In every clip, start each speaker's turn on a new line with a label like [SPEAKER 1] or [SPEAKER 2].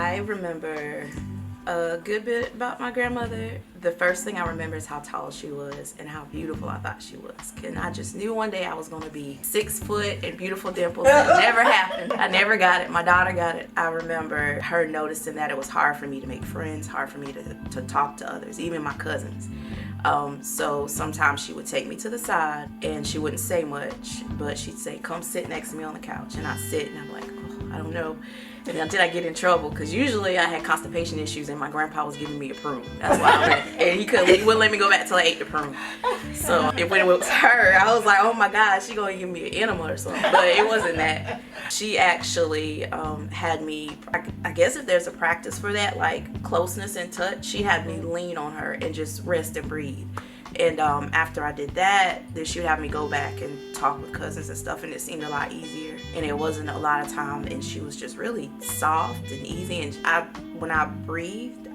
[SPEAKER 1] I remember a good bit about my grandmother. The first thing I remember is how tall she was and how beautiful I thought she was. And I just knew one day I was going to be 6 foot and beautiful dimples. It never happened. I never got it. My daughter got it. I remember her noticing that it was hard for me to make friends, hard for me to talk to others, even my cousins. So sometimes she would take me to the side and she wouldn't say much, but she'd say, come sit next to me on the couch. And I'd sit and I'm like, oh, I don't know. And until I get in trouble, because usually I had constipation issues and my grandpa was giving me a prune. That's why I went. And he wouldn't let me go back till I ate the prune. So when it was her, I was like, oh my God, she gonna give me an enema or something. But it wasn't that. She actually had me, I guess if there's a practice for that, like closeness and touch, she had me lean on her and just rest and breathe. And after I did that, then she would have me go back and talk with cousins and stuff, and it seemed a lot easier. And it wasn't a lot of time, and she was just really soft and easy. And when I breathed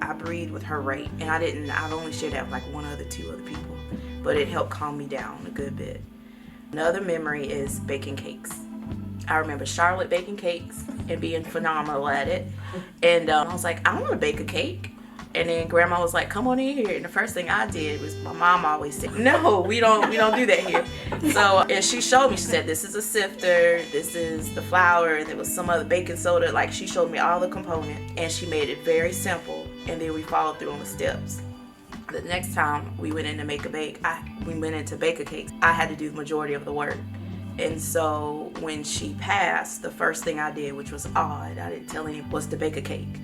[SPEAKER 1] with her rate. And I've only shared that with like two other people, but it helped calm me down a good bit. Another memory is baking cakes. I remember Charlotte baking cakes and being phenomenal at it. And I was like, I want to bake a cake. And then grandma was like, come on in here. And the first thing I did was, my mom always said, no, we don't do that here. So, and she showed me, she said, this is a sifter, this is the flour, and there was some other baking soda. Like, she showed me all the components and she made it very simple. And then we followed through on the steps. The next time we went in to make a bake, we went in to bake a cake. I had to do the majority of the work. And so when she passed, the first thing I did, which was odd, I didn't tell anyone, was to bake a cake.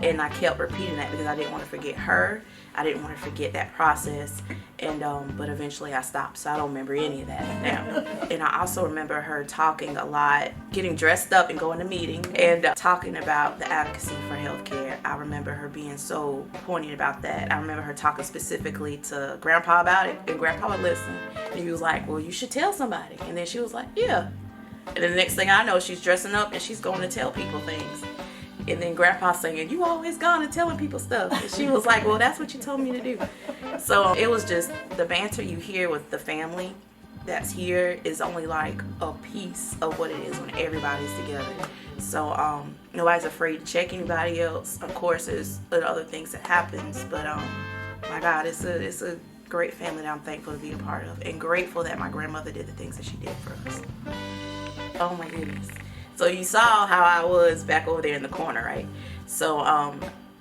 [SPEAKER 1] And I kept repeating that because I didn't want to forget her. I didn't want to forget that process. And but eventually I stopped, so I don't remember any of that now. And I also remember her talking a lot, getting dressed up and going to meetings and talking about the advocacy for healthcare. I remember her being so poignant about that. I remember her talking specifically to Grandpa about it, and Grandpa would listen. And he was like, well, you should tell somebody. And then she was like, yeah. And then the next thing I know, she's dressing up and she's going to tell people things. And then Grandpa saying, you always gone and telling people stuff. And she was like, well, that's what you told me to do. So it was just the banter you hear with the family that's here is only like a piece of what it is when everybody's together. So nobody's afraid to check anybody else. Of course, there's other things that happens, but my God, it's a great family that I'm thankful to be a part of, and grateful that my grandmother did the things that she did for us. Oh my goodness. So you saw how I was back over there in the corner, right? So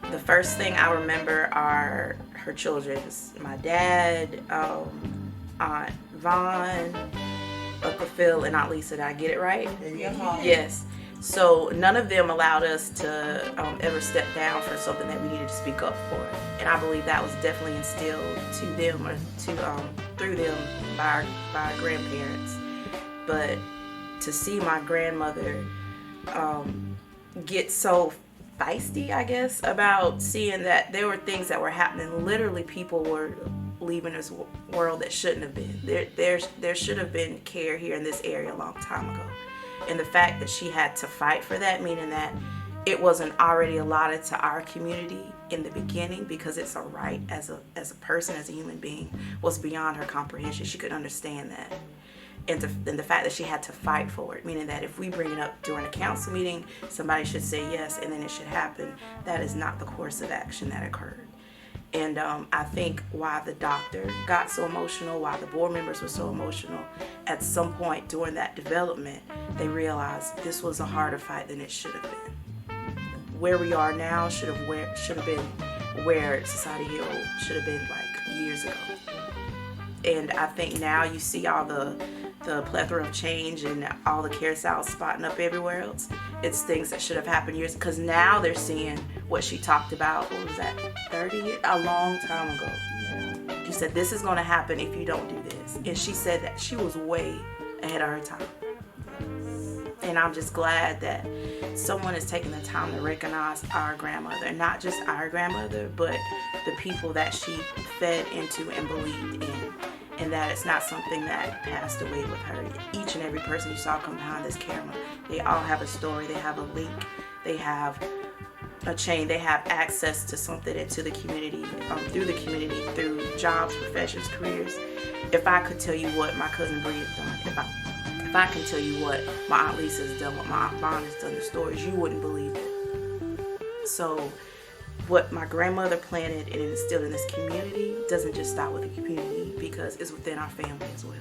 [SPEAKER 1] the first thing I remember are her children's. My dad, Aunt Vaughn, Uncle Phil, and Aunt Lisa. Did I get it right? Yes. So none of them allowed us to ever step down for something that we needed to speak up for. And I believe that was definitely instilled to them or through them by our grandparents. But to see my grandmother get so feisty, I guess, about seeing that there were things that were happening. Literally, people were leaving this world that shouldn't have been. There should have been care here in this area a long time ago. And the fact that she had to fight for that, meaning that it wasn't already allotted to our community in the beginning because it's a right as a person, as a human being, was beyond her comprehension. She couldn't understand that. And the fact that she had to fight for it, meaning that if we bring it up during a council meeting, somebody should say yes and then it should happen. That is not the course of action that occurred. And I think why the doctor got so emotional, why the board members were so emotional, at some point during that development, they realized this was a harder fight than it should have been. Where we are now should have been where Society Hill should have been like years ago. And I think now you see all the plethora of change and all the CareSouth spotting up everywhere else. It's things that should have happened years, because now they're seeing what she talked about, what was that, 30 years? A long time ago. She said, this is going to happen if you don't do this. And she said that she was way ahead of her time. And I'm just glad that someone is taking the time to recognize our grandmother, not just our grandmother, but the people that she fed into and believed in. And that it's not something that passed away with her. Each and every person you saw come behind this camera, they all have a story, they have a link, they have a chain, they have access to something and to the community, through jobs, professions, careers. If I could tell you what my cousin Bree has done, if I can tell you what my Aunt Lisa has done, what my Aunt Vaughn has done, the stories, you wouldn't believe it. So what my grandmother planted and instilled in this community doesn't just stop with the community, because it's within our family as well.